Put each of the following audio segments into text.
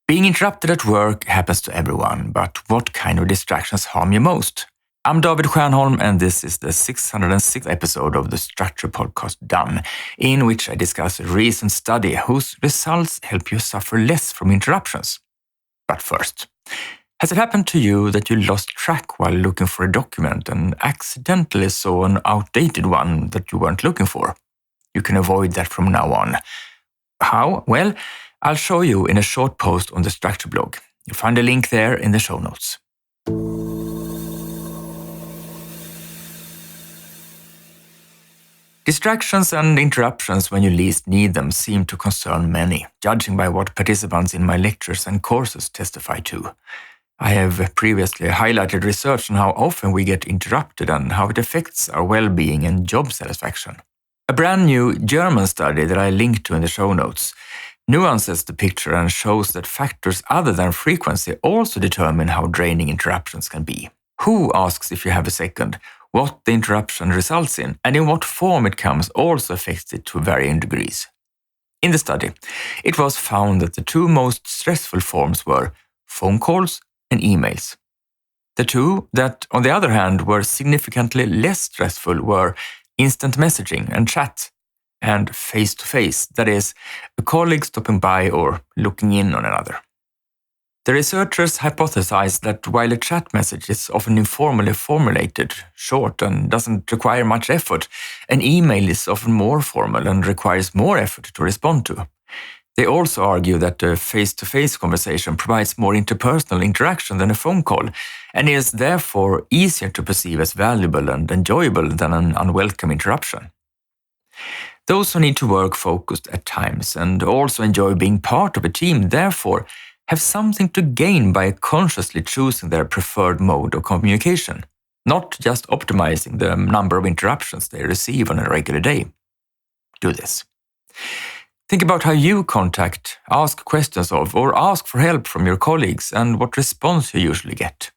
Being interrupted at work happens to everyone, but what kind of distractions harm you most? I'm David Stiernholm, and this is the 606th episode of the Structure podcast Done, in which I discuss a recent study whose results help you suffer less from interruptions. But first, has it happened to you that you lost track while looking for a document and accidentally saw an outdated one that you weren't looking for? You can avoid that from now on. How? Well, I'll show you in a short post on the Structure blog. You'll find a link there in the show notes. Distractions and interruptions when you least need them seem to concern many, judging by what participants in my lectures and courses testify to. I have previously highlighted research on how often we get interrupted and how it affects our well-being and job satisfaction. A brand new German study that I linked to in the show notes nuances the picture and shows that factors other than frequency also determine how draining interruptions can be. Who asks if you have a second, what the interruption results in, and in what form it comes also affects it to varying degrees. In the study, it was found that the two most stressful forms were phone calls and emails. The two that, on the other hand, were significantly less stressful were instant messaging and chat, and face-to-face, that is, a colleague stopping by or looking in on another. The researchers hypothesized that while a chat message is often informally formulated, short, and doesn't require much effort, an email is often more formal and requires more effort to respond to. They also argue that a face-to-face conversation provides more interpersonal interaction than a phone call, and is therefore easier to perceive as valuable and enjoyable than an unwelcome interruption. Those who need to work focused at times and also enjoy being part of a team, therefore, have something to gain by consciously choosing their preferred mode of communication, not just optimizing the number of interruptions they receive on a regular day. Do this. Think about how you contact, ask questions of, or ask for help from your colleagues and what response you usually get.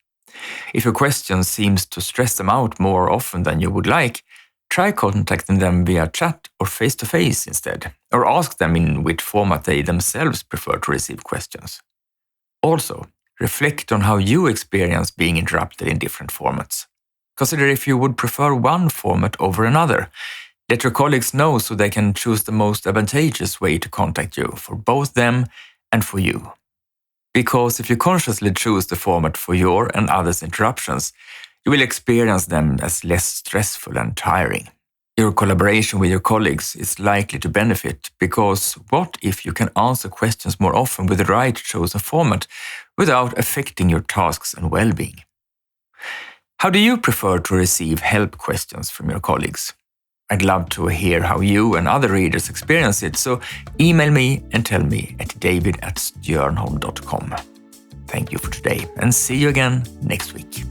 If your question seems to stress them out more often than you would like, try contacting them via chat or face-to-face instead, or ask them in which format they themselves prefer to receive questions. Also, reflect on how you experience being interrupted in different formats. Consider if you would prefer one format over another. Let your colleagues know so they can choose the most advantageous way to contact you for both them and for you. Because if you consciously choose the format for your and others' interruptions, you will experience them as less stressful and tiring. Your collaboration with your colleagues is likely to benefit because what if you can answer questions more often with the right chosen format without affecting your tasks and well-being? How do you prefer to receive help questions from your colleagues? I'd love to hear how you and other readers experience it, so email me and tell me at david@stiernholm.com. Thank you for today and see you again next week.